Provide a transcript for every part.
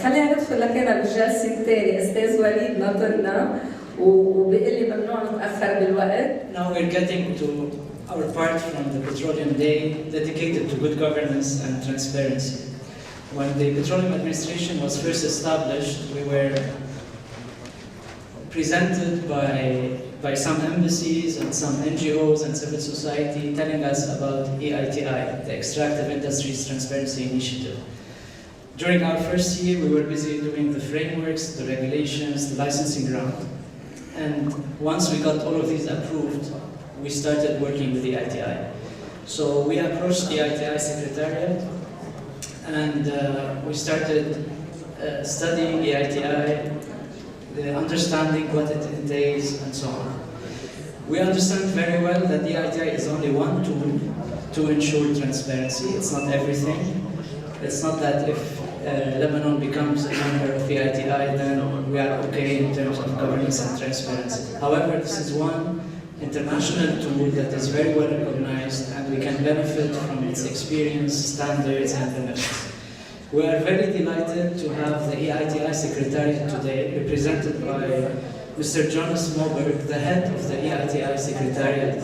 خلينا ندخل لكنا بالجلسة الثانية. أستاذ وليد ناطرنا وبيقول لي ممنوع نتأخر بالوقت. Now we're getting to our part from the Petroleum Day dedicated to good governance and transparency. When the Petroleum Administration was first established, we were presented by some embassies and some NGOs and civil society telling us about EITI, the Extractive Industries Transparency Initiative. During our first year, we were busy doing the frameworks, the regulations, the licensing round. And once we got all of these approved, we started working with the EITI. So we approached the EITI Secretariat and we started studying EITI, understanding what it entails and so on. We understand very well that the EITI is only one tool to ensure transparency. It's not everything. It's not that if Lebanon becomes a member of the EITI, then we are okay in terms of governance and transparency. However, this is one international tool that is very well recognized and we can benefit from its experience, standards and benefits. We are very delighted to have the EITI Secretariat today, represented by Mr. Jonas Moberg, the head of the EITI Secretariat.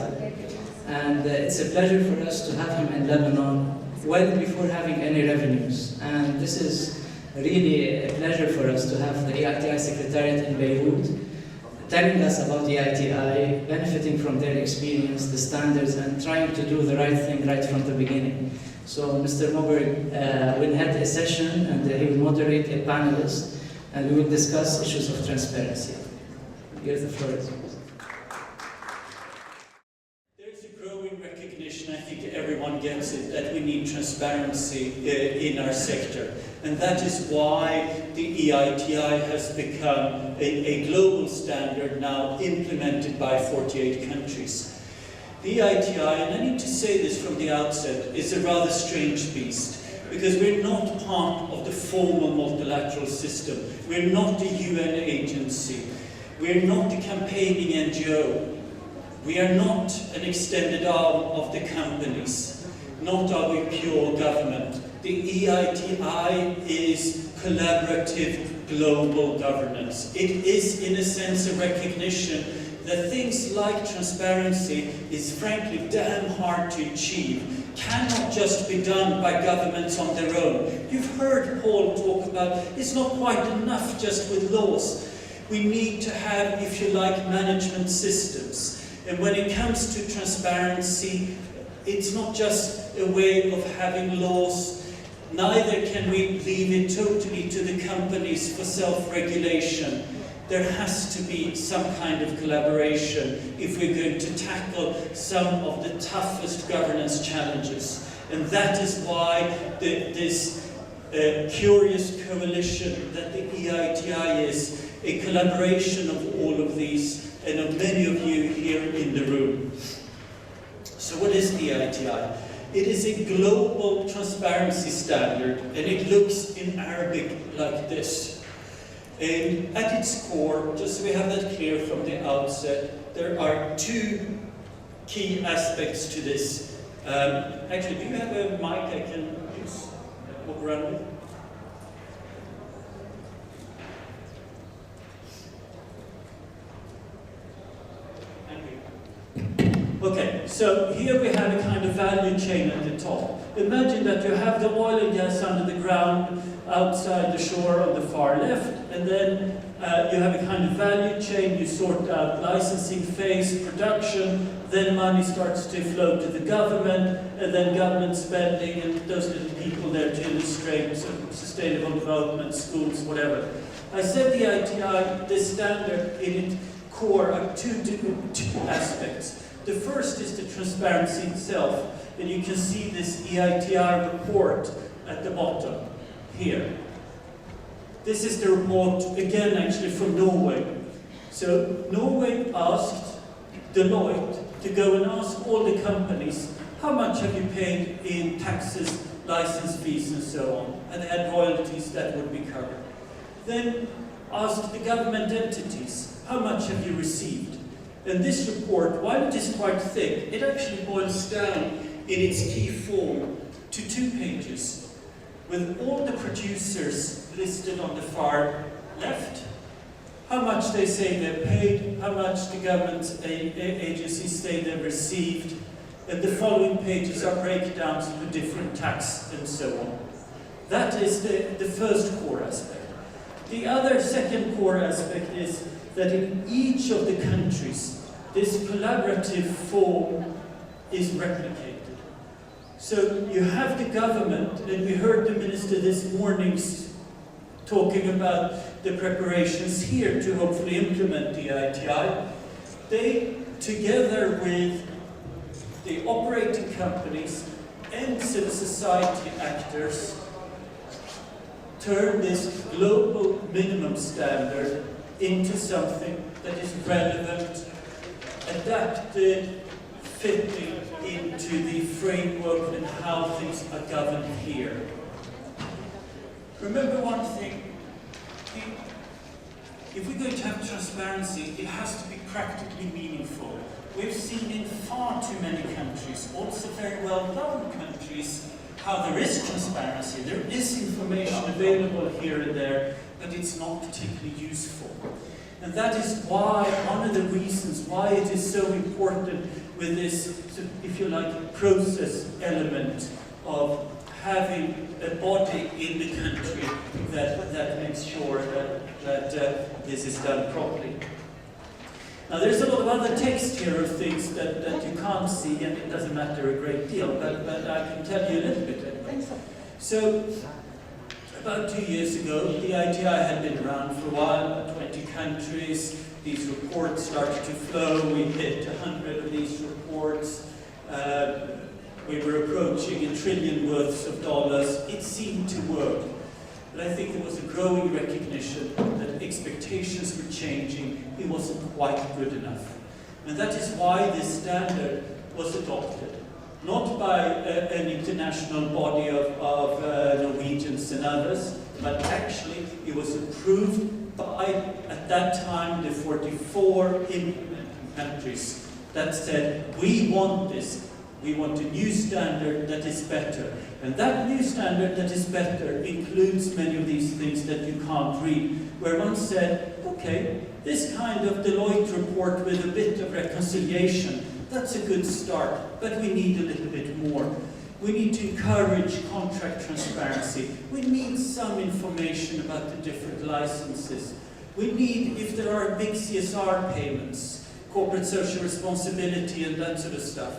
And it's a pleasure for us to have him in Lebanon well before having any revenues. And this is really a pleasure for us to have the EITI Secretariat in Beirut telling us about the EITI, benefiting from their experience, the standards, and trying to do the right thing right from the beginning. So Mr. Moberg will head a session and he will moderate a panelist and we will discuss issues of transparency. Here's the floor. There's a growing recognition, I think everyone gets it, that we need transparency in our sector. And that is why the EITI has become a global standard now implemented by 48 countries. The EITI, and I need to say this from the outset, is a rather strange beast because we're not part of the formal multilateral system. We're not a UN agency. We're not a campaigning NGO. We are not an extended arm of the companies. Not are we pure government. The EITI is collaborative global governance. It is, in a sense, a recognition that things like transparency is frankly damn hard to achieve, cannot just be done by governments on their own. You've heard Paul talk about it's not quite enough just with laws. We need to have, if you like, management systems. And when it comes to transparency, it's not just a way of having laws. Neither can we leave it totally to the companies for self-regulation. There has to be some kind of collaboration if we're going to tackle some of the toughest governance challenges. And that is why this curious coalition that the EITI is, a collaboration of all of these and of many of you here in the room. So what is the EITI? It is a global transparency standard and it looks in Arabic like this. And at its core, just so we have that clear from the outset, there are two key aspects to this. Actually, do you have a mic I can use? Walk around with? Okay, so here we have a kind of value chain at the top. Imagine that you have the oil and gas under the ground outside the shore on the far left, and then you have a kind of value chain. You sort out licensing phase, production, then money starts to flow to the government, and then government spending, and those little people there to illustrate sustainable development, schools, whatever. I said the EITI, this standard in its core are two aspects. The first is the transparency itself, and you can see this EITI report at the bottom here. This is the report, again, actually from Norway. So Norway asked Deloitte to go and ask all the companies, how much have you paid in taxes, license fees, and so on? And they had royalties that would be covered. Then asked the government entities, how much have you received? And this report, while it is quite thick, it actually boils down in its key form to 2 pages, with all the producers listed on the far left, how much they say they're paid, how much the government agencies say they've received, and the following pages are breakdowns of the different tax and so on. That is the first core aspect. The other second core aspect is that in each of the countries, this collaborative form is replicated. So you have the government, and we heard the minister this morning talking about the preparations here to hopefully implement the EITI. They, together with the operating companies and civil society actors, turn this global minimum standard into something that is relevant, adapted, fitting into the framework and how things are governed here. Remember one thing, if we're going to have transparency, it has to be practically meaningful. We've seen in far too many countries, also very well-governed countries, how there is transparency, there is information available here and there, but it's not particularly useful. And that is why, one of the reasons why it is so important with this, if you like, process element of having a body in the country that makes sure that this is done properly. Now there's a lot of other text here of things that you can't see, and it doesn't matter a great deal, but I can tell you a little bit anyway. So, about 2 years ago, the EITI had been around for a while, about 20 countries. These reports started to flow. We hit 100 of these reports. We were approaching $1 trillion worth of dollars. It seemed to work. But I think there was a growing recognition that expectations were changing. It wasn't quite good enough. And that is why this standard was adopted. Not by an international body of Norwegians and others, but actually it was approved by, at that time, the 44 implementing countries that said, we want this. We want a new standard that is better. And that new standard that is better includes many of these things that you can't read, where one said, okay, this kind of Deloitte report with a bit of reconciliation, that's a good start, but we need a little bit more. We need to encourage contract transparency. We need some information about the different licenses. We need, if there are big CSR payments, corporate social responsibility and that sort of stuff,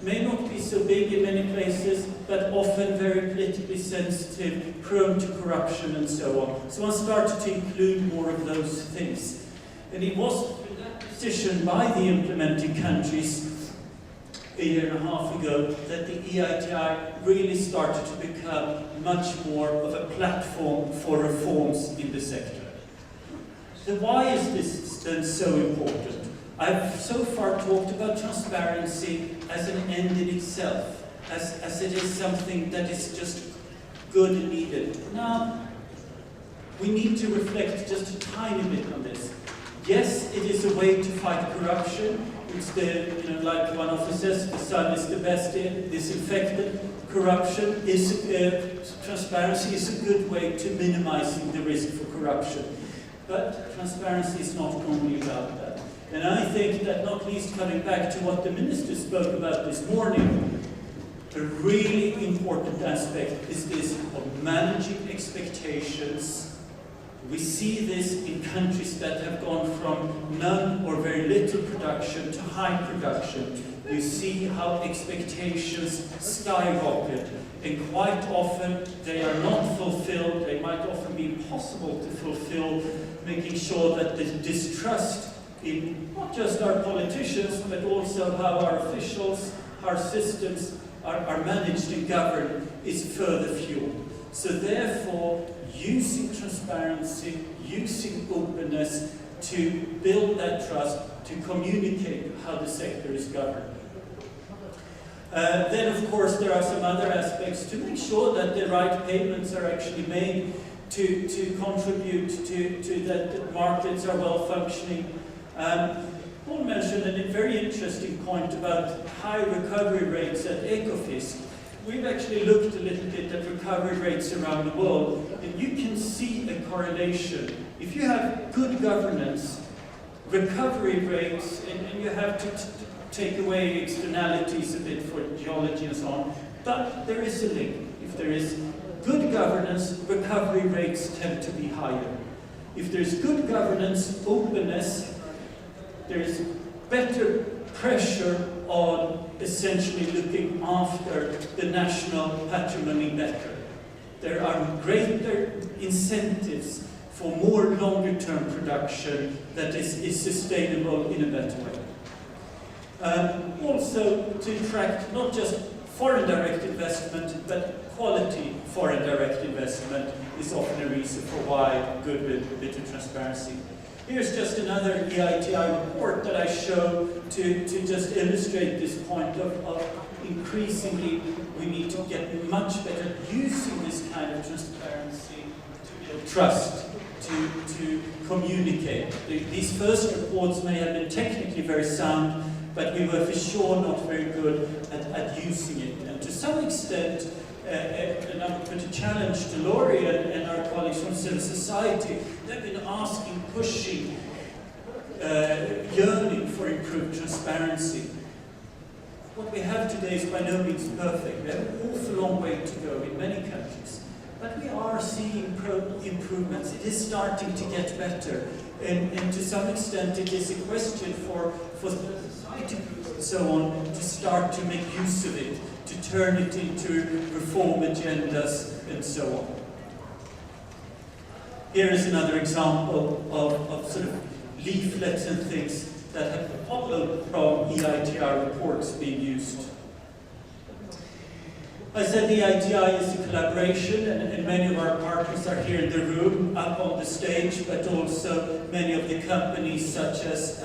may not be so big in many places, but often very politically sensitive, prone to corruption and so on. So one started to include more of those things. And it was that decision by the implementing countries a year and a half ago that the EITI really started to become much more of a platform for reforms in the sector. So why is this then so important? I've so far talked about transparency as an end in itself, as it is something that is just good and needed. Now, we need to reflect just a tiny bit on this. Yes, it is a way to fight corruption. It's like one officer says, the sun is the best disinfectant. Corruption is, transparency is a good way to minimizing the risk for corruption. But transparency is not only about that. And I think that, not least coming back to what the minister spoke about this morning, a really important aspect is this of managing expectations. We see this in countries that have gone from none or very little production to high production. You see how expectations skyrocket, and quite often they are not fulfilled. They might often be impossible to fulfill, making sure that the distrust in not just our politicians, but also how our officials, our systems are managed and governed is further fueled. So therefore, using transparency, using openness to build that trust, to communicate how the sector is governed. Then, of course, there are some other aspects to make sure that the right payments are actually made to contribute to that markets are well functioning. Paul mentioned a very interesting point about high recovery rates at Ecofis. we've actually looked a little bit at recovery rates around the world, and you can see a correlation. If you have good governance, recovery rates, and you have to take away externalities a bit for geology and so on, but there is a link. If there is good governance, recovery rates tend to be higher. If there's good governance, openness, there's better pressure on essentially looking after the national patrimony better. There are greater incentives for more longer-term production that is sustainable in a better way. Also, to attract not just foreign direct investment, but quality foreign direct investment is often a reason for why good bit of transparency. Here's just another EITI report that I show to just illustrate this point of increasingly we need to get much better at using this kind of transparency to build trust, to communicate. These first reports may have been technically very sound, but we were for sure not very good at using it. And to some extent, and I would put a challenge to Laury and our colleagues from civil society, they've been asking, pushing, yearning for improved transparency. What we have today is by no means perfect. We have an awful long way to go in many countries. But we are seeing improvements. It is starting to get better. And to some extent, it is a question for society and so on to start to make use of it, to turn it into reform agendas and so on. Here is another example of sort of leaflets and things that have followed from EITI reports being used. I said the EITI is a collaboration, and many of our partners are here in the room, up on the stage, but also many of the companies such as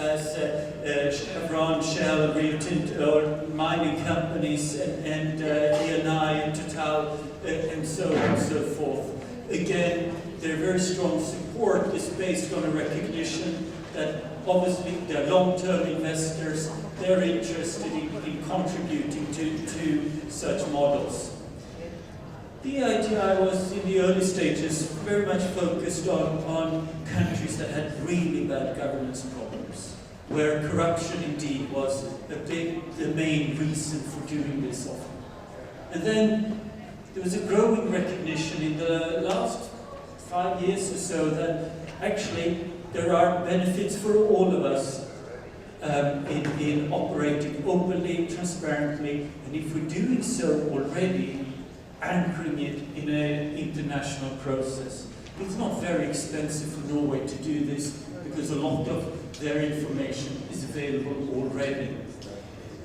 Chevron, Shell, Rio Tinto, mining companies, and ENI, and Total, and so on and so forth. Again, their very strong support is based on a recognition that obviously they're long-term investors, they're interested in contributing to such models. The EITI was, in the early stages, very much focused on countries that had really bad governance problems, where corruption indeed was the main reason for doing this often. And then there was a growing recognition in the last 5 years or so that actually there are benefits for all of us in operating openly, transparently, and if we're doing so already, anchoring it in an international process. It's not very expensive for Norway to do this because a lot of their information is available already.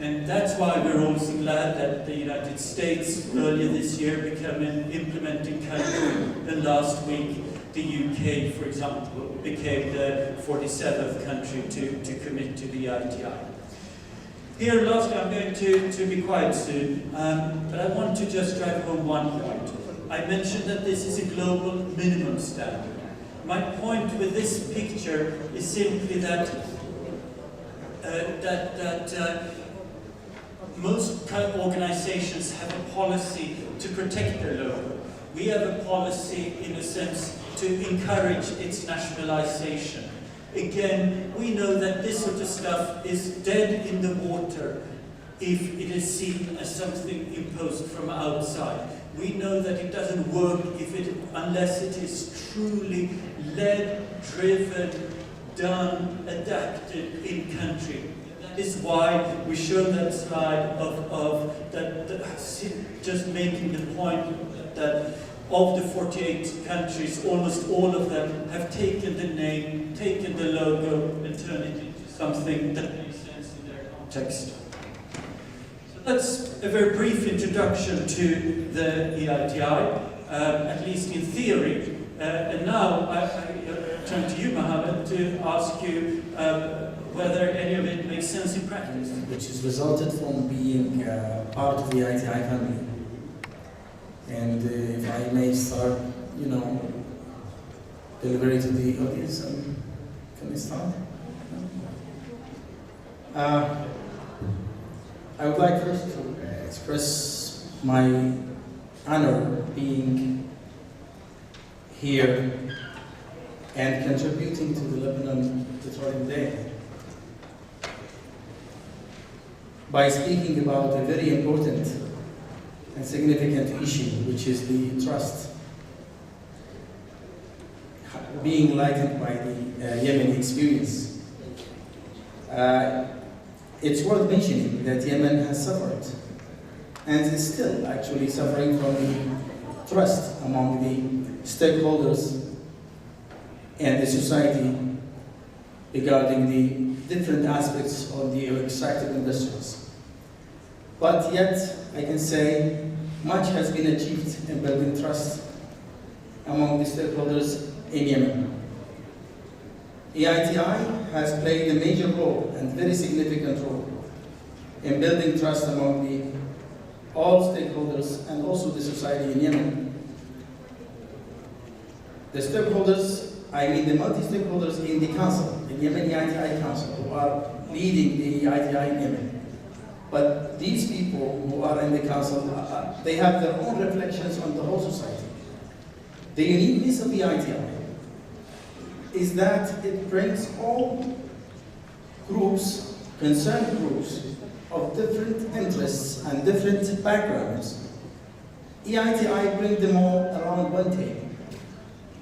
And that's why we're also glad that the United States earlier this year became an implementing country, and last week the UK, for example, became the 47th country to commit to the EITI. Here, lastly, I'm going to be quiet soon, but I want to just drive home one point. I mentioned that this is a global minimum standard. My point with this picture is simply that most organizations have a policy to protect their logo. We have a policy, in a sense, to encourage its nationalization. Again, we know that this sort of stuff is dead in the water if it is seen as something imposed from outside. We know that it doesn't work unless it is truly led, driven, done, adapted in country. That is why we show that slide of just making the point that of the 48 countries, almost all of them have taken the name, taken the logo, and turned it into something that makes sense in their context. So that's a very brief introduction to the EITI, at least in theory. And now I turn to you, Mohammed, to ask you whether any of it makes sense in practice. Which has resulted from being part of the EITI family. And if I may start, delivery to the audience, can we start? I would like first to express my honor being here and contributing to the Lebanon Petroleum Day by speaking about a very important and significant issue, which is the trust being lightened by the Yemeni experience. It's worth mentioning that Yemen has suffered and is still actually suffering from the trust among the stakeholders and the society regarding the different aspects of the extractive industries. But yet, I can say much has been achieved in building trust among the stakeholders in Yemen. EITI has played a major role and very significant role in building trust among all stakeholders and also the society in Yemen. The stakeholders, I mean the multi-stakeholders in the council, the Yemen EITI Council, who are leading the EITI in Yemen. But these people who are in the council, they have their own reflections on the whole society. The uniqueness of EITI is that it brings all groups, concerned groups, of different interests and different backgrounds. EITI brings them all around one table,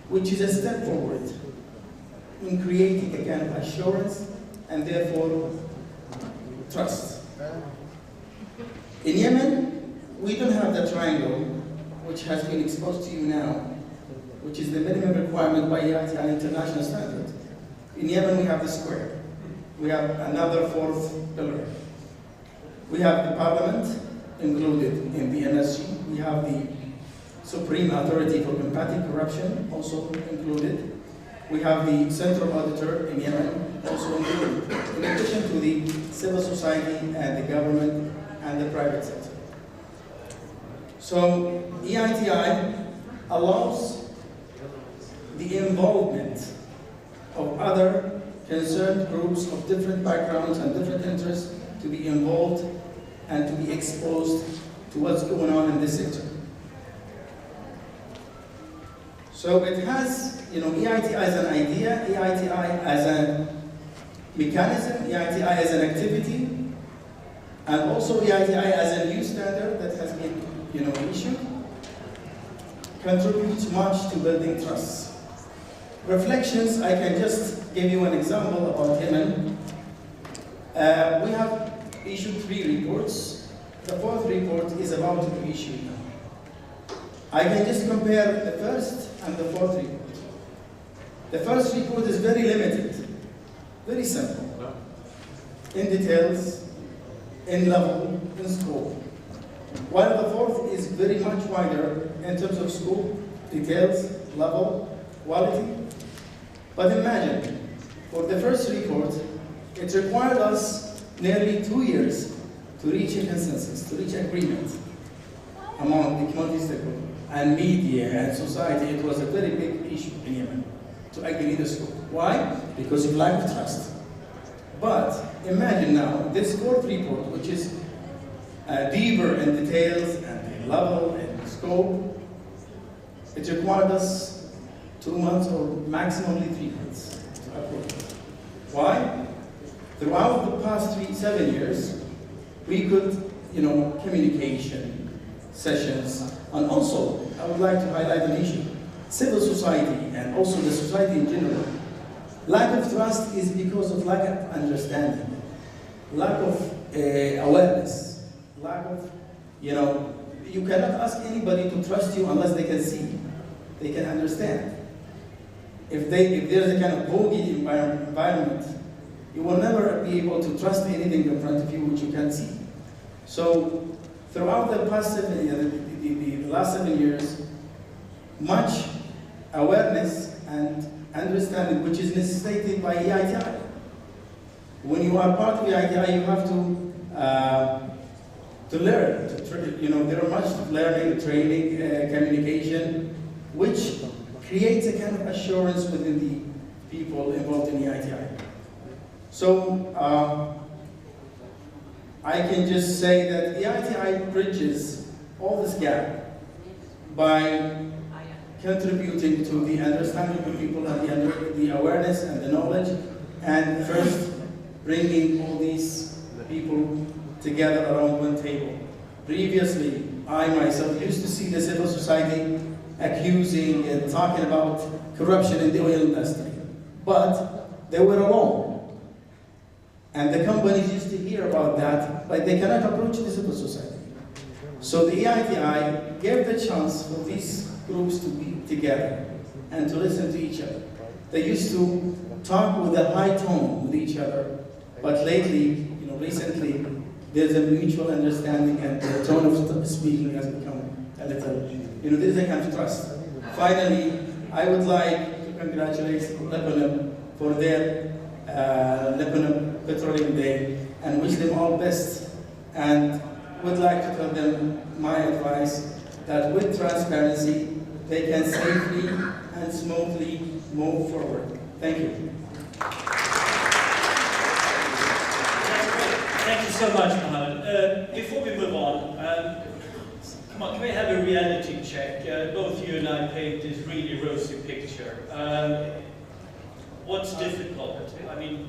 which is a step forward in creating a kind of assurance and therefore trust. In Yemen, we don't have the triangle, which has been exposed to you now, which is the minimum requirement by EITI international standard. In Yemen, we have the square. We have another fourth pillar. We have the parliament included in the NRGI. We have the Supreme Authority for Combating Corruption also included. We have the Central Auditor in Yemen also included, in addition to the civil society and the government and the private sector. So EITI allows the involvement of other concerned groups of different backgrounds and different interests to be involved and to be exposed to what's going on in this sector. So it has, EITI as an idea, EITI as a mechanism, EITI as an activity, and also EITI as a new standard that has been, issued, contributes much to building trust. Reflections, I can just give you an example about Yemen. We have issued 3 reports. The 4th report is about to be issued now. I can just compare the 1st and the 4th report. The 1st report is very limited, very simple, in details, in level, in scope. While the 4th is very much wider in terms of scope, details, level, quality. But imagine, for the 1st report, it required us nearly 2 years to reach a consensus, to reach agreement among the community stakeholders and media and society. It was a very big issue in Yemen to agree the scope. Why? Because of lack of trust. But imagine now, this 4th report, which is deeper in details and in level and scope, it required us 2 months or maximally 3 months to approve it. Why? Throughout the past 7 years, we could, communication, sessions, and also, I would like to highlight an issue, civil society and also the society in general. Lack of trust is because of lack of understanding, lack of awareness, lack of, you cannot ask anybody to trust you unless they can see, they can understand. If there's a kind of bogey environment, you will never be able to trust anything in front of you which you can see. So throughout the past the last 7 years, much awareness and understanding which is necessitated by EITI. When you are part of EITI, you have to learn. There are much learning, training, communication, which creates a kind of assurance within the people involved in EITI. So I can just say that EITI bridges all this gap by contributing to the understanding of people and the awareness and the knowledge, and first bringing all these people together around one table. Previously, I myself used to see the civil society accusing and talking about corruption in the oil industry, but they were alone. And the companies used to hear about that, but they cannot approach the civil society. So the EITI gave the chance for these groups to be together and to listen to each other. They used to talk with a high tone with each other, but lately, recently, there's a mutual understanding and the tone of speaking has become a little, there's a kind of trust. Finally, I would like to congratulate Lebanon for their Lebanon Petroleum Day and wish them all best, and would like to tell them my advice that with transparency, they can safely and smoothly move forward. Thank you. Thank you so much, Mohammed. Before we move on, come on, can we have a reality check? Both you and I paint this really rosy picture. What's difficult? I mean,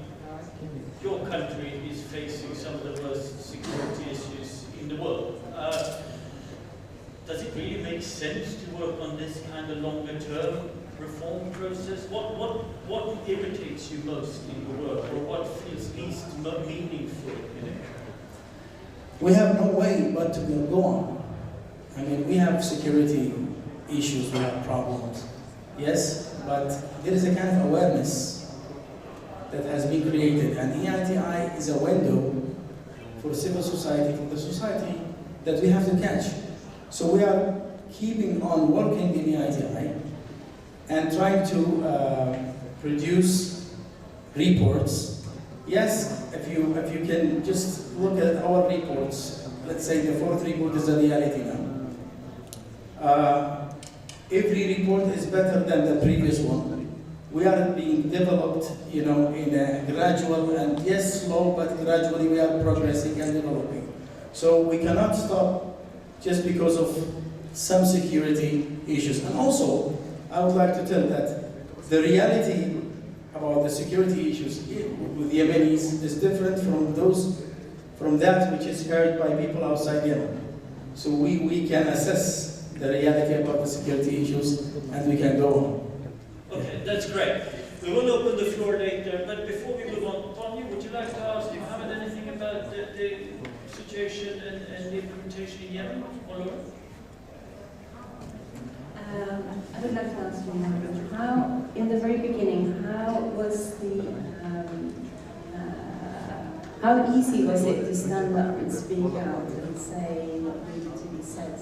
your country is facing some of the worst security issues in the world. Does it really make sense to work on this kind of longer-term reform process? What irritates you most in the work, or what feels least meaningful in it? We have no way but to go on. I mean, we have security issues, we have problems, yes, but there is a kind of awareness that has been created, and EITI is a window for civil society, for the society that we have to catch. So we are keeping on working in EITI and trying to produce reports. Yes, if you can just look at our reports, let's say the fourth report is a reality now. Every report is better than the previous one. We are being developed, in a gradual and yes, slow, but gradually we are progressing and developing. So we cannot stop just because of some security issues. And also, I would like to tell that the reality about the security issues with Yemenis is different from that which is heard by people outside Yemen. So we can assess the reality about the security issues and we can go on. Okay, that's great. We will open the floor later, but before we move on, Tonje, would you like to ask Mohammed anything about the situation and the implementation in Yemen? I would like to ask you, how, in the very beginning, how easy was it to stand up and speak out and say what needed to be said?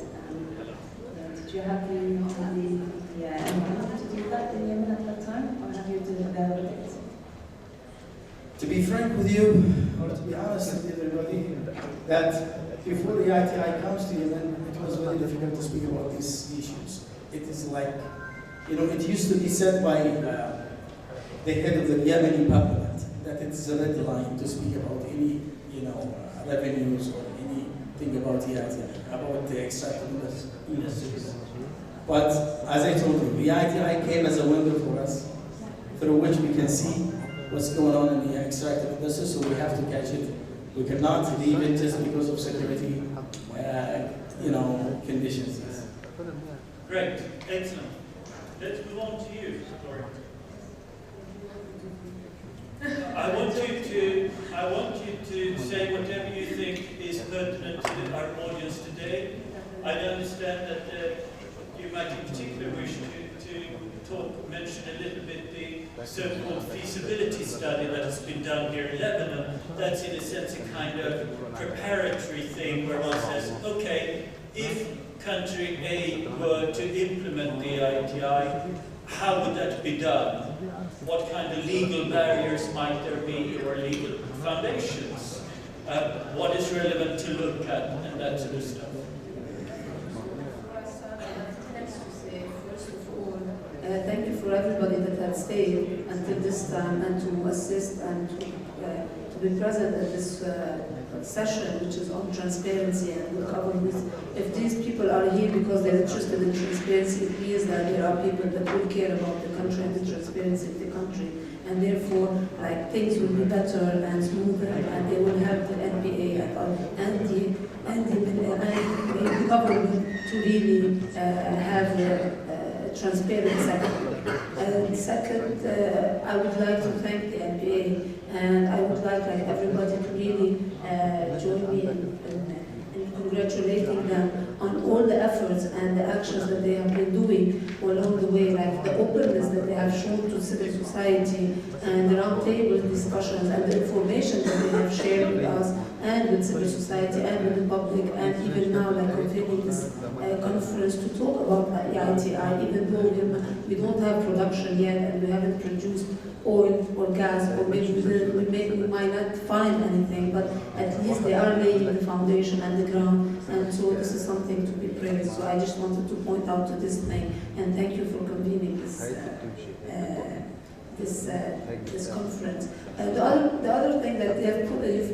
Did you have the environment to do that in Yemen at that time, or have you developed it? To be frank with you, or to be honest with everybody, that before the EITI comes to Yemen, it was very difficult to speak about these issues. It is like, it used to be said by the head of the Yemeni parliament that it's a red line to speak about any, revenues or anything about EITI, about the extractive industries. But as I told you, the EITI came as a window for us, through which we can see what's going on in the extractive industry, so we have to catch it. We cannot leave it just because of security, conditions. Great, excellent. Let's move on to you, Laury. I want you to say whatever you think is pertinent to our audience today. I understand that you might in particular wish to mention a little bit the so-called feasibility study that has been done here in Lebanon. That's in a sense a kind of preparatory thing where one says, okay, if country A were to implement the EITI, how would that be done? What kind of legal barriers might there be, or legal foundations? What is relevant to look at, and that sort of stuff. Thank you for everybody that had stayed until this time and to assist and to to be present at this session, which is on transparency and good governance. If these people are here because they're interested in transparency, it means that there are people that will care about the country and the transparency of the country, and therefore, like, things will be better and smoother, and they will help the NPA and the government to really have a transparent sector. And second, I would like to thank the NPA, and I would like everybody to really join me in congratulating them on all the efforts and the actions that they have been doing along the way, like the openness that they have shown to civil society and the roundtable discussions and the information that they have shared with us and with civil society and with the public, and even now like convening this conference to talk about EITI, even though we don't have production yet and we haven't produced oil or gas, or maybe we might not find anything, but at least they are laying the foundation and the ground, and so this is something to be praised. So I just wanted to point out to this thing, and thank you for convening this conference. The other thing that you're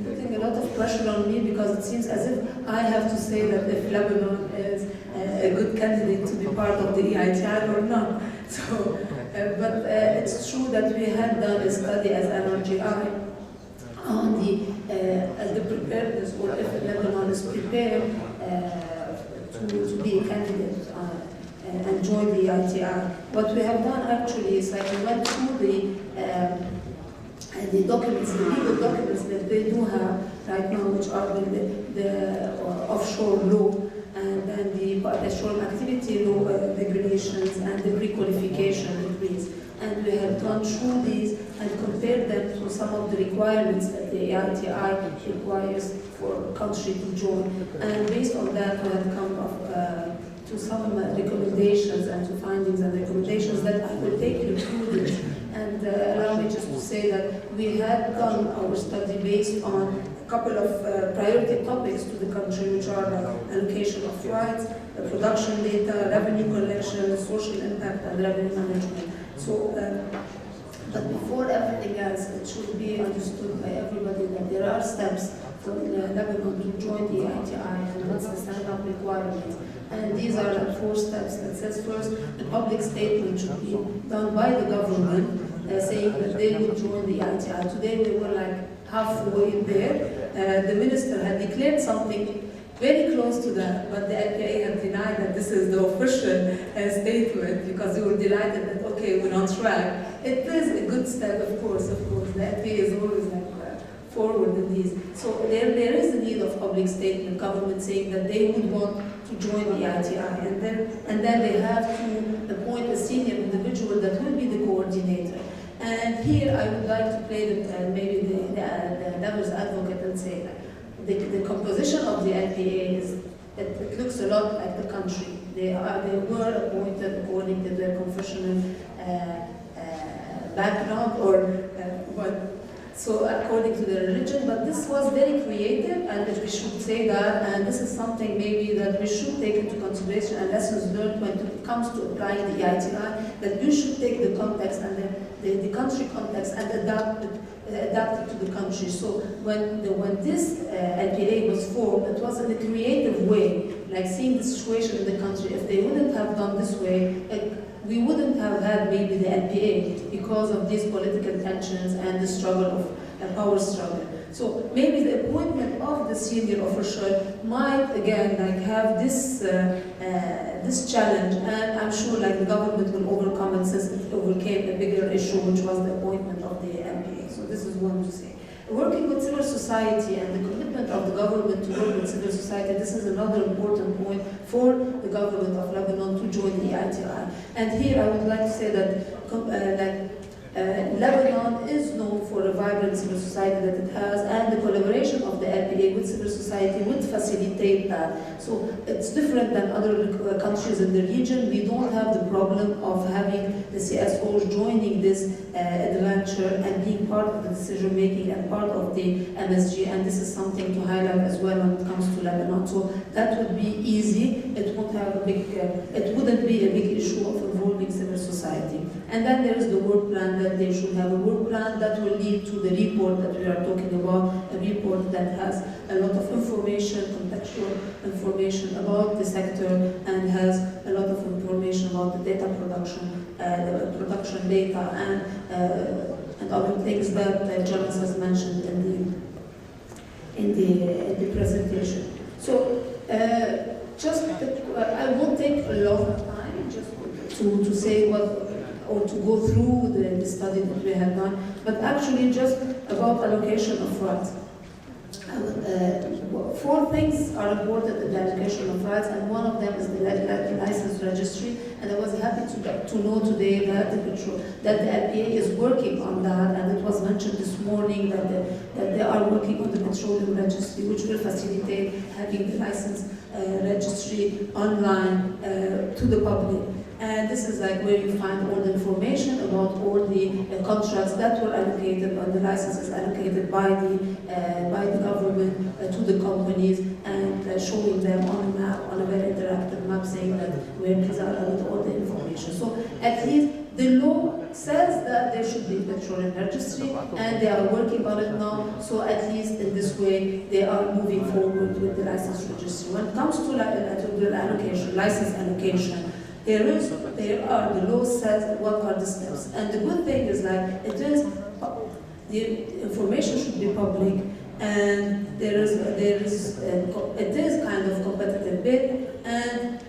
putting a lot of pressure on me, because it seems as if I have to say that if Lebanon is a good candidate to be part of the EITI or not. So, but it's true that we had done a study as NRGI on the preparedness, or if Lebanon is prepared to be a candidate and join the EITI. What we have done actually is like we went through the documents, the legal documents that they do have right now, which are the offshore law, and then the offshore activity law regulations and the pre-qualification degrees. And we have gone through these and compared them to some of the requirements that the EITI requires for a country to join. And based on that, we have come up to some recommendations and to findings and recommendations that I will take you through this. And allow me just to say that we had done our study based on a couple of priority topics to the country, which are allocation of rights, production data, revenue collection, social impact, and revenue management. So, but before everything else, it should be understood by everybody that there are steps for Lebanon to join the EITI, and that's the stand-up requirements. And these are the 4 steps that says first, the public statement should be done by the government saying that they will join the EITI. Today we were like halfway there. The minister had declared something very close to that, but the L.P.A. had denied that this is the official statement, because they were delighted that, okay, we're on track. It is a good step, of course. The L.P.A. is always like forward in these. So there is a need of public statement, government saying that they would want to join the EITI, and then they have to appoint a senior individual that will be the coordinator. And here I would like to play maybe the devil's advocate and say that the composition of the L.P.A. it looks a lot like the country. They were appointed according to their professional background or what. So according to their religion, but this was very creative, and we should say that, and this is something maybe that we should take into consideration and lessons learned when it comes to applying the EITI, that you should take the context and the country context and adapt it to the country. So when this L.P.A. was formed, it was in a creative way, like seeing the situation in the country. If they wouldn't have done this way, we wouldn't have had maybe the L.P.A. because of these political tensions and the struggle of power struggle. So maybe the appointment of the senior official might again have this this challenge, and I'm sure the government will overcome it, since it overcame a bigger issue, which was the appointment of the L.P.A. So this is one to say. Working with civil society and the commitment of the government to work with civil society, this is another important point for the government of Lebanon to join the EITI. And here I would like to say that Lebanon is known for a vibrant civil society that it has, and the collaboration of the L.P.A. with civil society would facilitate that. So it's different than other countries in the region. We don't have the problem of having the CSOs joining this adventure and being part of the decision making and part of the MSG, and this is something to highlight as well when it comes to Lebanon. So that would be easy. It won't have a big, it wouldn't be a big issue of involving civil society. And then there is the work plan that they should have a work plan that will lead to the report that we are talking about, a report that has a lot of information, contextual information about the sector, and has a lot of information about the data production, the production data, and other things that Jonas has mentioned in the presentation. So I won't take a lot of time just to say what, or to go through the study that we have done, but actually just about allocation of rights. 4 things are important in the allocation of rights, and one of them is the license registry. And I was happy to know today that the L.P.A. is working on that, and it was mentioned this morning that they are working on the petroleum registry, which will facilitate having the license registry online to the public. And this is like where you find all the information about all the contracts that were allocated, or the licenses allocated by the government to the companies, and showing them on a map, on a very interactive map, saying that where these are with all the information. So at least the law says that there should be a petroleum registry, and they are working on it now. So at least in this way, they are moving forward with the license registry. When it comes to the allocation, license allocation, the law says what are the steps. And the good thing is that the information should be public, and it is kind of competitive bid, and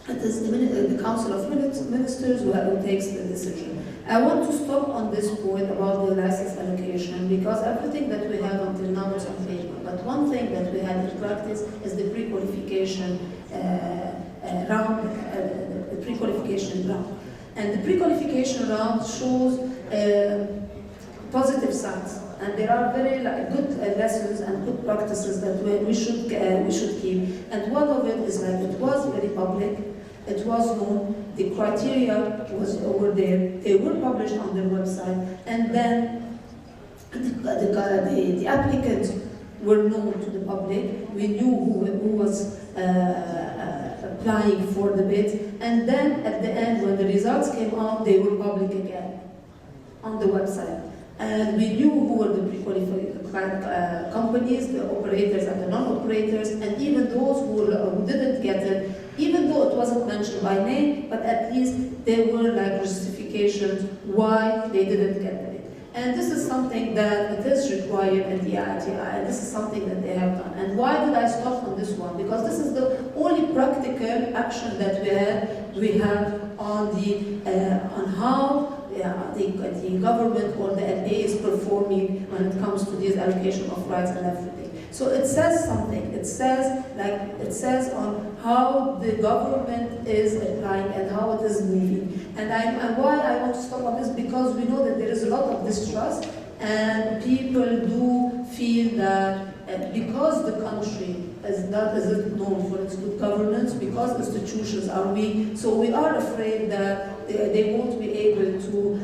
it is the Council of Ministers who takes the decision. I want to stop on this point about the license allocation, because everything that we have until now is on paper. But one thing that we have in practice is the pre-qualification round, the pre-qualification round. And the pre-qualification round shows positive signs, and there are very good lessons and good practices that we should keep. And one of it is like it was very public, it was known, the criteria was over there, they were published on their website, and then the applicants were known to the public. We knew who was applying for the bids, and then at the end, when the results came out, they were public again on the website. And we knew who were the pre-qualified companies, the operators and the non-operators, and even those who didn't get it, even though it wasn't mentioned by name, but at least there were like justifications why they didn't get it. And this is something that it is required in the EITI, and this is something that they have done. And why did I stop on this one? Because this is the only practical action that we have on how the government or the L.P.A. is performing when it comes to this allocation of rights and everything. So it says something. It says on how the government is applying and how it is moving. And why I want to stop on this, because we know that there is a lot of distrust, and people do feel that because the country is not known for its good governance, because institutions are weak, so we are afraid that they won't be able to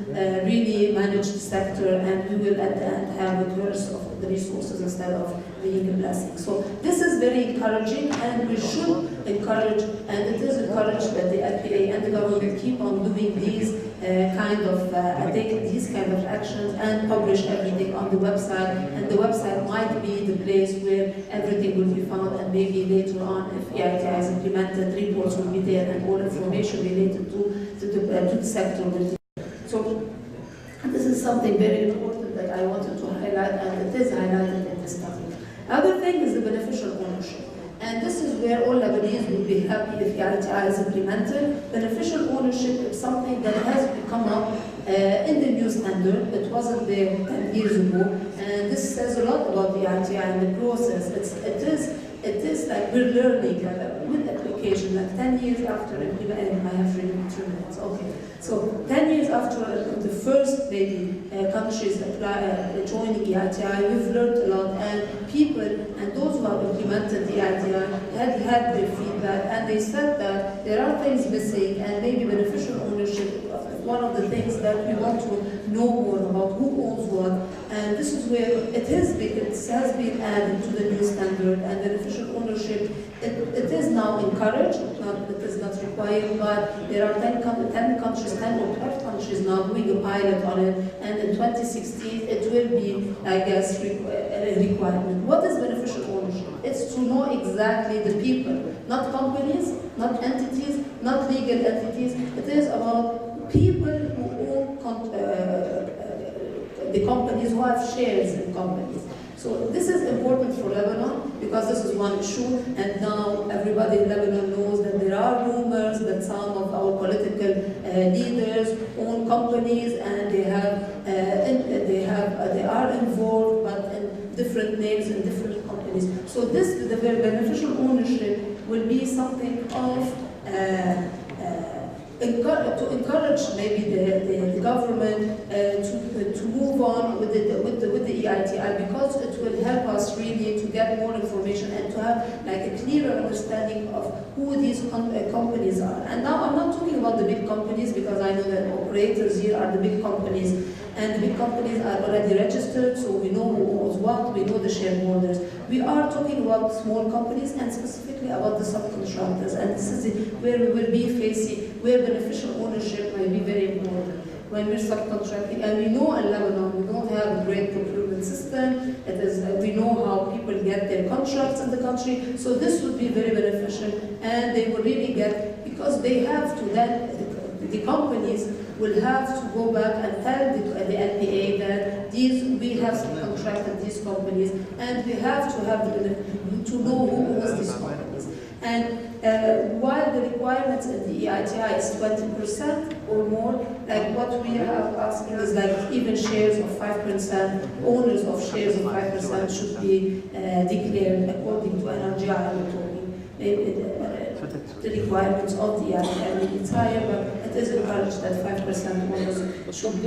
really manage the sector, and we will at the end have a curse of the resources instead of being a blessing. So this is very encouraging, and we should encourage, and it is encouraged that the L.P.A. and the government keep on doing these take these kind of actions and publish everything on the website. And the website might be the place where everything will be found, and maybe later on, if EITI is implemented, reports will be there, and all information related to the sector will be there. So this is something very important that I wanted to highlight, and it is highlighted in this study. Other thing is the beneficial ownership. And this is where all Lebanese would be happy if EITI is implemented. Beneficial ownership is something that has come up in the new standard. It wasn't there 10 years ago. And this says a lot about the EITI and the process. It is like we're learning with application, like 10 years after implementing. I have really 2 minutes. Okay. So 10 years after the first maybe countries joining EITI, we've learned a lot, and people and those who have implemented the EITI had their feedback, and they said that there are things missing, and maybe beneficial ownership is one of the things that we want to know more about who owns what, and this is where it has been added to the new standard, and beneficial ownership, it is now encouraged, it is not required, but there are 10 countries, 10 or 12 countries now doing a pilot on it, and in 2016 it will be, I guess, a requirement. What is beneficial ownership? It's to know exactly the people, not companies, not entities, not legal entities. It is about people who own the companies, who have shares in companies. So this is important for Lebanon because this is one issue, and now everybody in Lebanon knows that there are rumors that some of our political leaders own companies, and they are involved, but in different names and different companies. So the beneficial ownership will be something of to encourage maybe the government to move on with the EITI, because it will help us really to get more information and to have like a clearer understanding of who these companies are. And now I'm not talking about the big companies, because I know that operators here are the big companies, and the big companies are already registered, so we know who owns what, we know the shareholders. We are talking about small companies and specifically about the subcontractors, and this is where we will be facing, where beneficial ownership might be very important. When we're subcontracting, and we know in Lebanon we don't have a great procurement system, we know how people get their contracts in the country, so this would be very beneficial, and they will really get, because they have to then, the companies will have to go back and tell the L.P.A. that we have subcontracted these companies, and we have to have to know who owns these companies. And while the requirements in the EITI is 20% or more, like what we are asking is like even shares of 5%, owners of shares of 5% should be declared according to NRGI. We're talking maybe the requirements of the EITI is higher, but it is encouraged that 5% owners should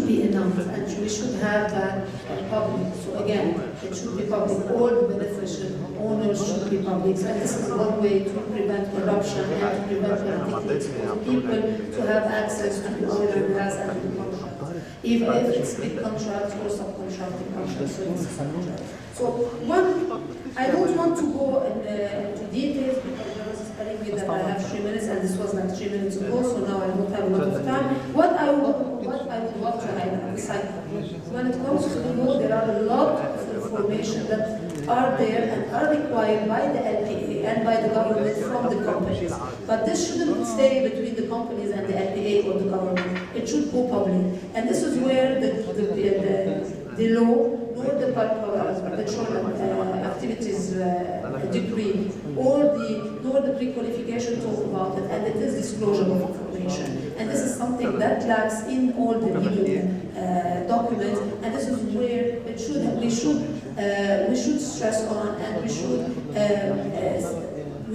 be enough, and we should have that public. So again, it should be public. All the beneficial owners should be public, and this is one way to prevent corruption and to prevent people to have access to the oil and gas and the contracts, even if it's big contracts or subcontracting contracts. So I don't want to go into details because Jonas is telling me that I have 3 minutes, and this was like 3 minutes ago, so now I don't have a lot of time. What I would want to highlight is like, when it comes to the law, there are a lot of information that are there and are required by the L.P.A. and by the government from the companies. But this shouldn't stay between the companies and the L.P.A. or the government. It should go public. And this is where the law, nor the petroleum activities degree, nor the pre-qualification talk about it, and it is disclosure of information. And this is something that lacks in all the legal documents, and this is where we should stress on, and we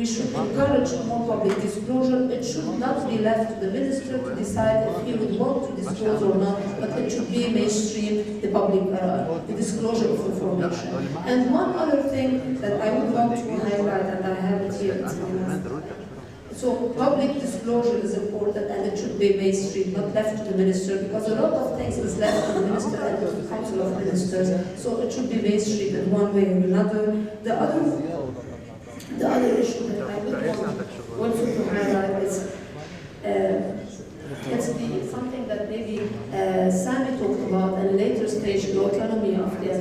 should encourage more public disclosure. It should not be left to the minister to decide if he would want to disclose or not, but it should be mainstream, the public, the disclosure of information. And one other thing that I would want to highlight, and I have it here, so public disclosure is important, and it should be mainstream, not left to the minister, because a lot of things is left to the minister and to the council of ministers. So it should be mainstream in one way or another. The other issue that I would want to highlight is something that maybe Sami talked about in a later stage, the autonomy of the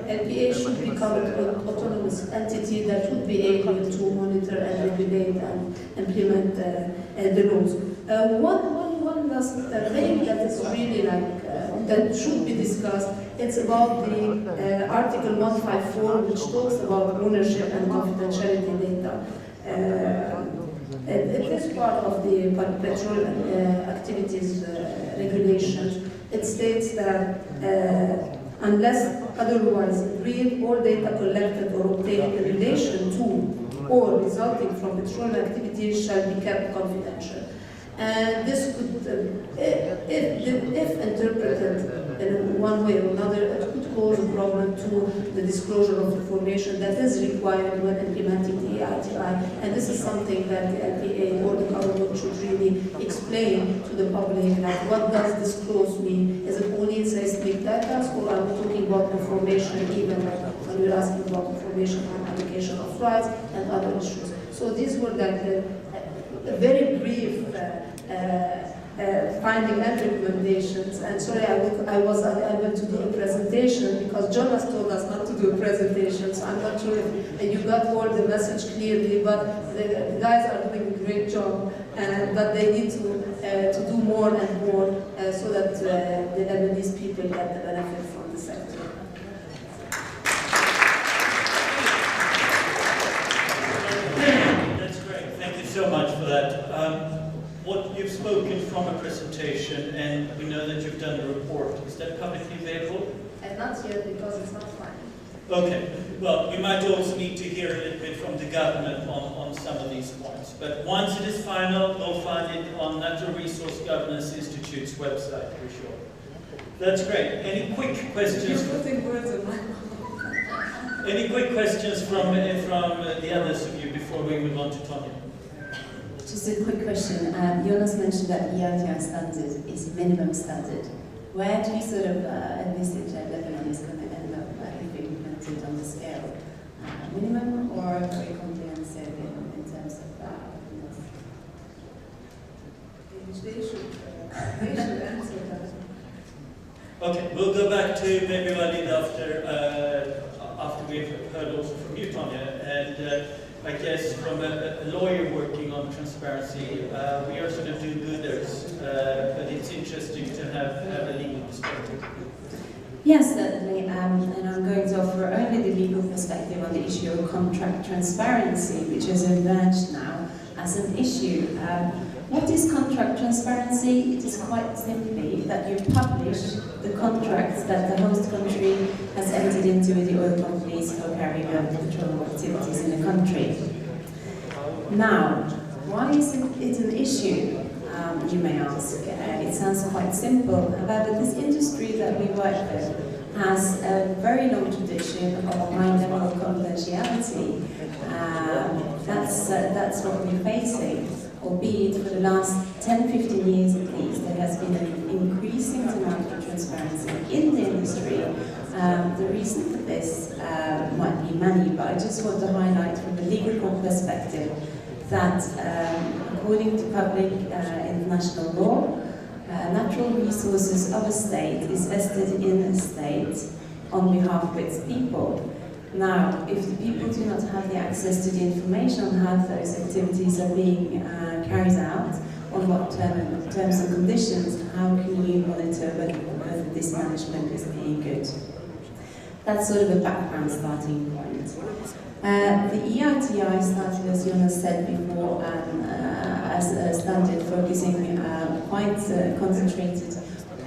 L.P.A. should become an autonomous entity that would be able to monitor and regulate and implement the laws. One last thing that is really that should be discussed, it's about the Article 154, which talks about ownership and confidentiality data. It is part of the petrol activities regulations. It states that unless otherwise agreed, all data collected or obtained in relation to or resulting from petroleum activities shall be kept confidential. And this could, if interpreted in one way or another, it could cause a problem to the disclosure of information that is required when implementing the EITI. And this is something that the L.P.A. or the government really explain to the public like what does this clause mean? Is it only seismic data, or are we talking about information even when we're asking about information on allocation of rights and other issues? So these were like a very brief finding and recommendations. And sorry, I was unable to do a presentation because Jonas told us not to do a presentation, so I'm not sure if you got all the message clearly, but the guys are doing a great job, but they need to do more and more so that the Lebanese people get the benefit from the sector. That's great, thank you so much for that. What you've spoken from a presentation, and we know that you've done a report. Is that publicly available? Not yet, because it's not final. Okay. Well, we might also need to hear a little bit from the government on some of these points. But once it is final, we'll find it on Natural Resource Governance Institute's website, for sure. That's great. Any quick questions? You're putting words in my mouth. Any quick questions from the others of you before we move on to Tonje? Just a quick question. Jonas mentioned that EITI standard is minimum standard. Where do you sort of envisage that Lebanon is going to end up if implemented on the scale? Minimum or very comprehensive in terms of They should answer that. Okay, we'll go back to maybe Walid after we've heard also from you, Tonje. And I guess from a lawyer working on transparency, we are sort of do-gooders, but it's interesting to have a legal perspective. Yes, certainly, and I'm going to offer only the legal perspective on the issue of contract transparency, which has emerged now as an issue. What is contract transparency? It is quite simply that you publish the contracts that the host country has entered into with the oil companies for carrying out petroleum activities in the country. Now, why is it an issue, you may ask? It sounds quite simple. However, this industry that we work with has a very long tradition of high level of confidentiality. That's what we're facing. Albeit for the last 10-15 years at least, there has been an increasing demand for transparency in the industry. The reason for this might be many, but I just want to highlight from a legal perspective that according to public international law, natural resources of a state is vested in a state on behalf of its people. Now, if the people do not have the access to the information on how those activities are being carried out, on what terms and conditions, how can you monitor whether this management is being good? That's sort of a background starting point. The EITI started, as Jonas said before, as a standard focusing quite concentrated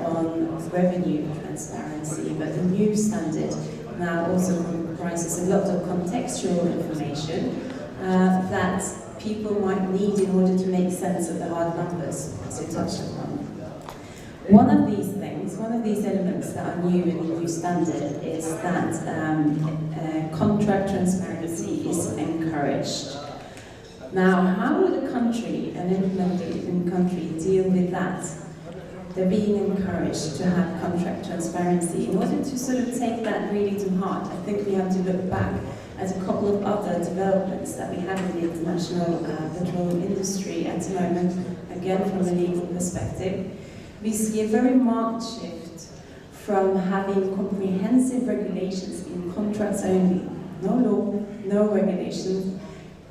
on revenue transparency, but the new standard now also comprises a lot of contextual information that people might need in order to make sense of the hard numbers, as you touched upon. One of these things, one of these elements that are new in the new standard is that contract transparency is encouraged. Now, how would a country, an implementing country, deal with that? They're being encouraged to have contract transparency. In order to sort of take that really to heart, I think we have to look back at a couple of other developments that we have in the international petroleum industry at the moment, again from a legal perspective. We see a very marked shift from having comprehensive regulations in contracts only, no law, no regulations,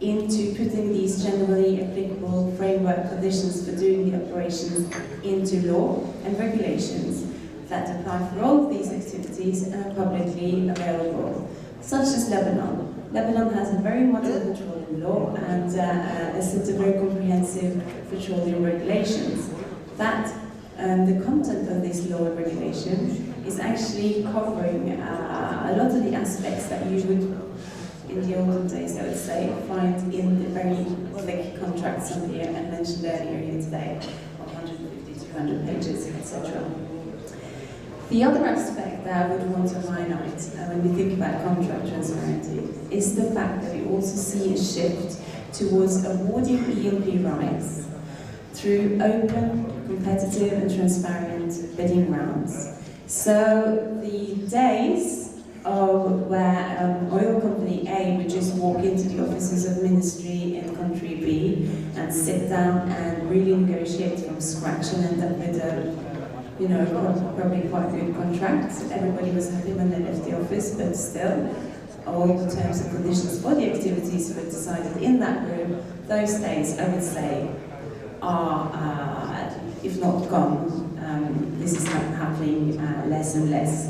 into putting these generally applicable framework conditions for doing the operations into law and regulations that apply for all of these activities and are publicly available, such as Lebanon. Lebanon has a very modern petroleum law and a set of very comprehensive petroleum regulations. That the content of this law and regulation is actually covering a lot of the aspects that you would, in the olden days, I would say, find in the very thick contracts I mentioned earlier here today, of 150, 200 pages, etc. The other aspect that I would want to highlight when we think about contract transparency is the fact that we also see a shift towards awarding E&P rights through open, competitive and transparent bidding rounds. So the days of where oil company A would just walk into the offices of ministry in country B and sit down and really negotiate from scratch and end up with a, you know, probably quite good contract. Everybody was happy when they left the office, but still, all the terms and conditions for the activities were decided in that room. Those days, I would say, are, if not gone. This is happening less and less.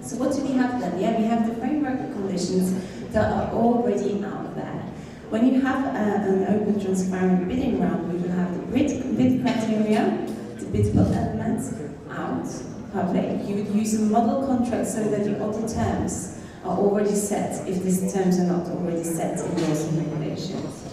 So what do we have then? Yeah, we have the framework conditions that are already out there. When you have an open, transparent bidding round, we will have the bid criteria, the bid elements out, public. You would use a model contract so that the other terms are already set, if these terms are not already set in laws and regulations.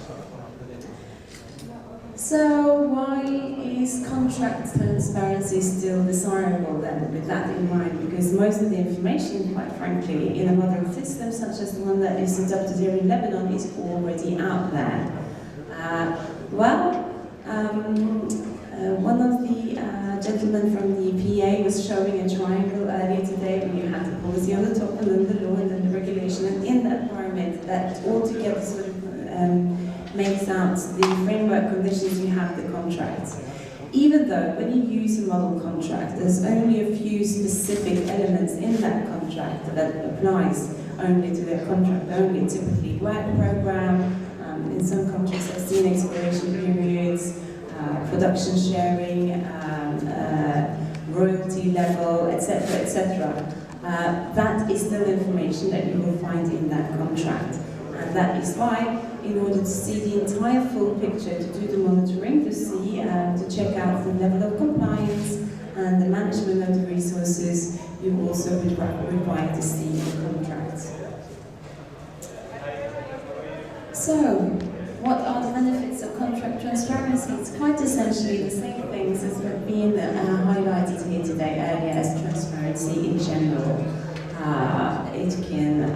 So why is contract transparency still desirable then, with that in mind? Because most of the information, quite frankly, in a modern system such as the one that is adopted here in Lebanon is already out there. One of the gentlemen from the E.P.A. was showing a triangle earlier today where you had the policy on the top and then the law and then the regulation, and in that pyramid that altogether sort of makes out the framework conditions, you have the contract. Even though when you use a model contract, there's only a few specific elements in that contract that applies only to the contract only, typically work program, in some countries I've seen expiration periods, production sharing, royalty level, etc., etc. That is still information that you will find in that contract. And that is why, in order to see the entire full picture, to do the monitoring, to see, to check out the level of compliance and the management of the resources, you also require to see the contract. So, what are the benefits of contract transparency? It's quite essentially the same things as have been highlighted here today earlier as transparency in general. It can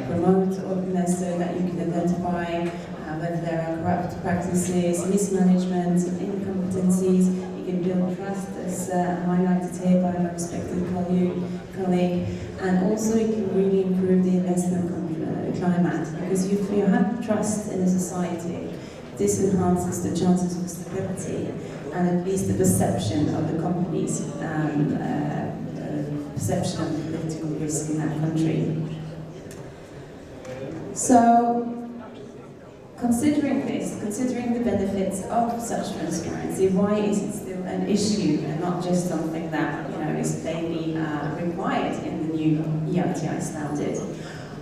promote openness so that you can identify whether there are corrupt practices, mismanagement, incompetencies. You can build trust, as highlighted here by my respected colleague, and also it can really improve the investment climate, because if you have trust in a society, this enhances the chances for stability and at least the perception of the companies, perception of the political risk in that country. So, considering this, considering the benefits of such transparency, why is it still an issue and not just something that is plainly required in the new EITI standard?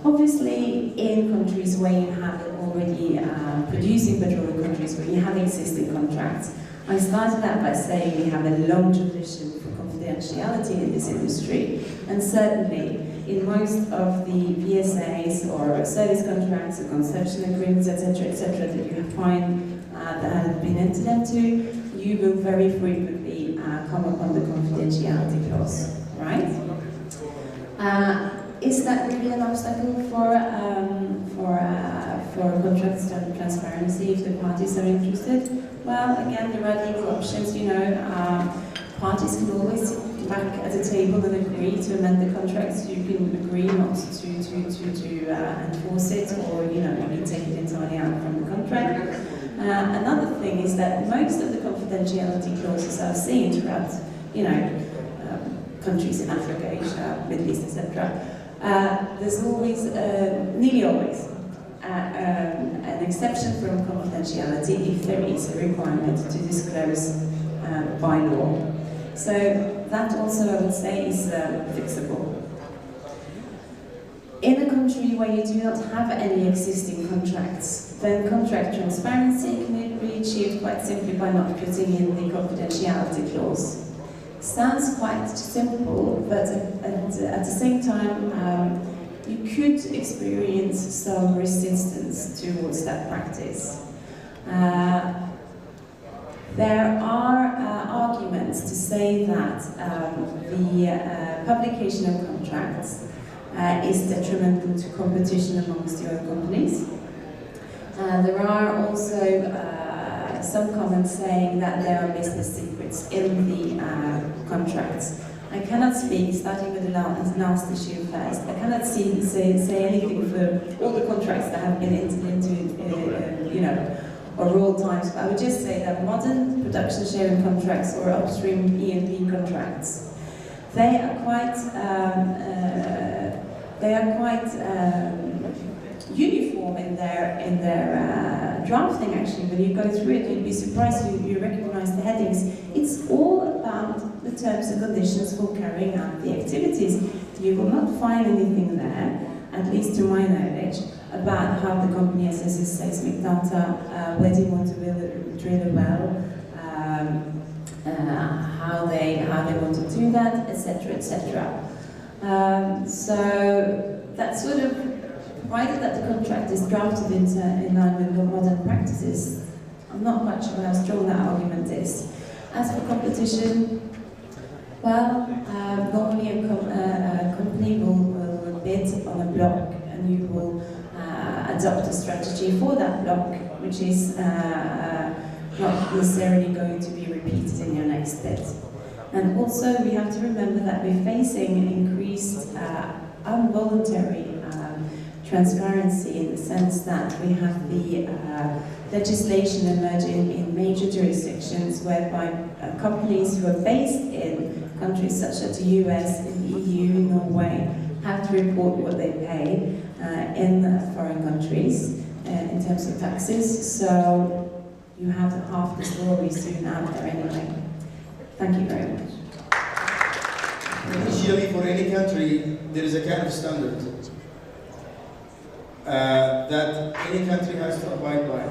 Obviously, in countries where you have already producing petroleum countries where you have existing contracts, I started out by saying we have a long tradition for confidentiality in this industry, and certainly in most of the PSAs or service contracts or concession agreements, etc., that you find that have been entered into, you will very frequently come upon the confidentiality clause, right? Is that really an obstacle for contract transparency if the parties are interested? Well, again, there are legal options. Parties can always sit back at a table and agree to amend the contracts. You can agree not to enforce it, or you can take it entirely out from the contract. Another thing is that most of the confidentiality clauses I've seen throughout, countries in Africa, Asia, Middle East, etc. There's always, nearly always, an exception from confidentiality if there is a requirement to disclose by law. So that also, I would say, is fixable. In a country where you do not have any existing contracts, then contract transparency can be achieved quite simply by not putting in the confidentiality clause. Sounds quite simple, but at the same time, you could experience some resistance towards that practice. There are arguments to say that the publication of contracts is detrimental to competition amongst the oil companies. There are also some comments saying that there are business secrets in the contracts. I cannot speak, starting with the last issue first, I cannot say anything for all the contracts that have been entered into, you know, or raw times, but I would just say that modern production sharing contracts or upstream E&P contracts, they are quite uniform in their drafting. Actually, when you go through it, you'd be surprised you recognize the headings. It's all about the terms and conditions for carrying out the activities. You will not find anything there, at least to my knowledge, about how the company assesses seismic data, where they want to drill a well, how they want to do that, etc., etc. So that sort of, provided that the contract is drafted in line with modern practices, I'm not quite sure how strong that argument is. As for competition, well, normally a company will bid on a block, and you will adopt a strategy for that block, which is not necessarily going to be repeated in your next bid. And also, we have to remember that we're facing increased involuntary transparency, in the sense that we have the legislation emerging in major jurisdictions whereby companies who are based in countries such as the US, in the EU, Norway, have to report what they pay in foreign countries in terms of taxes. So you have half the story soon out there anyway. Thank you very much. Initially, for any country, there is a kind of standard that any country has to abide by.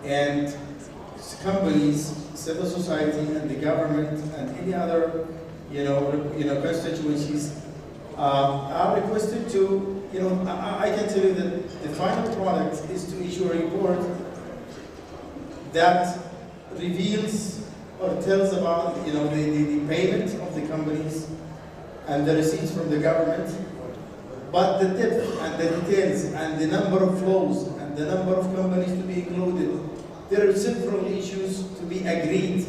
And companies, civil society, and the government, and any other, constituencies are requested to, I can tell you that the final product is to issue a report that reveals or tells about, the payment of the companies and the receipts from the government, but the depth and the details and the number of flows and the number of companies to be included, there are several issues to be agreed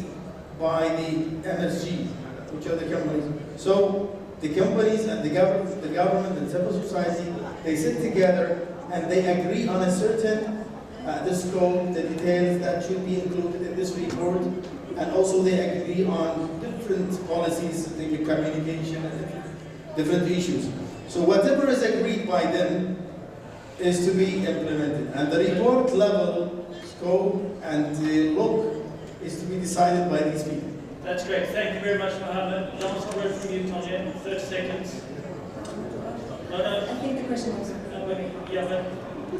by the NRGI, which are the companies. So the companies and the government and civil society, they sit together and they agree on a certain the scope, the details that should be included in this report, and also they agree on different policies, the communication, and different issues. So whatever is agreed by them is to be implemented, and the report level, scope, and the look is to be decided by these people. That's great. Thank you very much, Mohammed. Last word from you, Tonje. 30 seconds. I think the question was...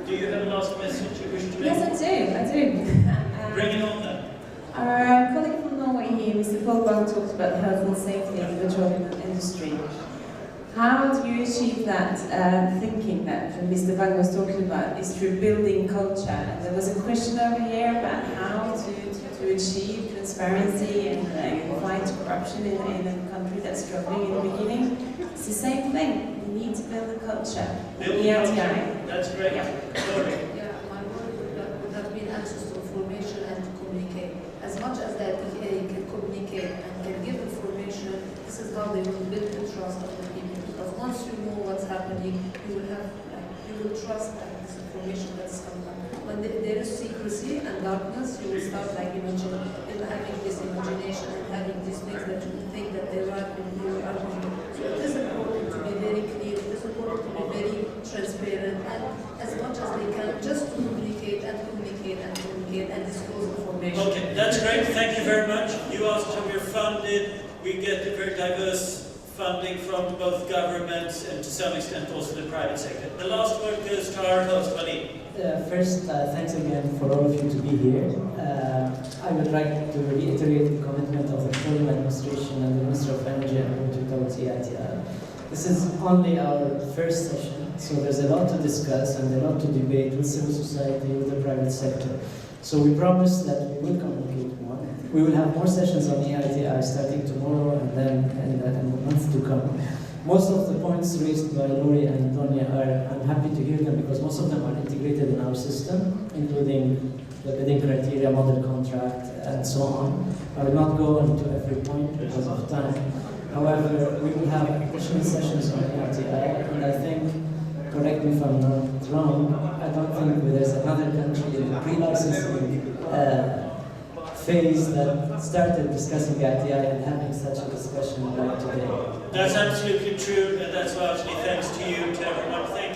Do you have a last message you wish to make? Yes, I do. Bring it on then. Our colleague from Norway here, Mr. Bocoum, talked about health and safety in the petroleum industry. How do you achieve that thinking that Mr. Bang was talking about is through building culture? And there was a question over here about how to achieve transparency and fight corruption in a country that's struggling in the beginning. It's the same thing. We need to build a culture. EITI. That's great. Yeah. Laury. Yeah, my word would have been access to information and to communicate. As much as that they can communicate and can give information, this is how they will build the trust of the people. Because once you know what's happening, you will trust this information that's coming up. When there is secrecy and darkness, you will start having this imagination and having these things that you think that they are in your argument. So it is important to be very clear, it is important to be very transparent, and as much as they can, just communicate and communicate and communicate and disclose information. Okay, that's great. Thank you very much. You asked how we're funded. We get a very diverse funding from both governments and to some extent also the private sector. The last word goes to our host, Waleed. First, thanks again for all of you to be here. I would like to reiterate the commitment of the Petroleum Administration and the Minister of Energy and Water towards EITI. This is only our first session, so there's a lot to discuss and a lot to debate with civil society, with the private sector. So we promise that we will communicate more. We will have more sessions on EITI starting tomorrow and then in the months to come. Most of the points raised by Laury and Tonje I'm happy to hear them because most of them are integrated in our system, including the bidding criteria, model contract, and so on. I will not go into every point because of time. However, we will have additional sessions on EITI, and I think, correct me if I'm not wrong, I don't think there's another country in the pre-licensing phase that started discussing EITI and having such a discussion like today. That's absolutely true, and that's largely thanks to you, to everyone. Thank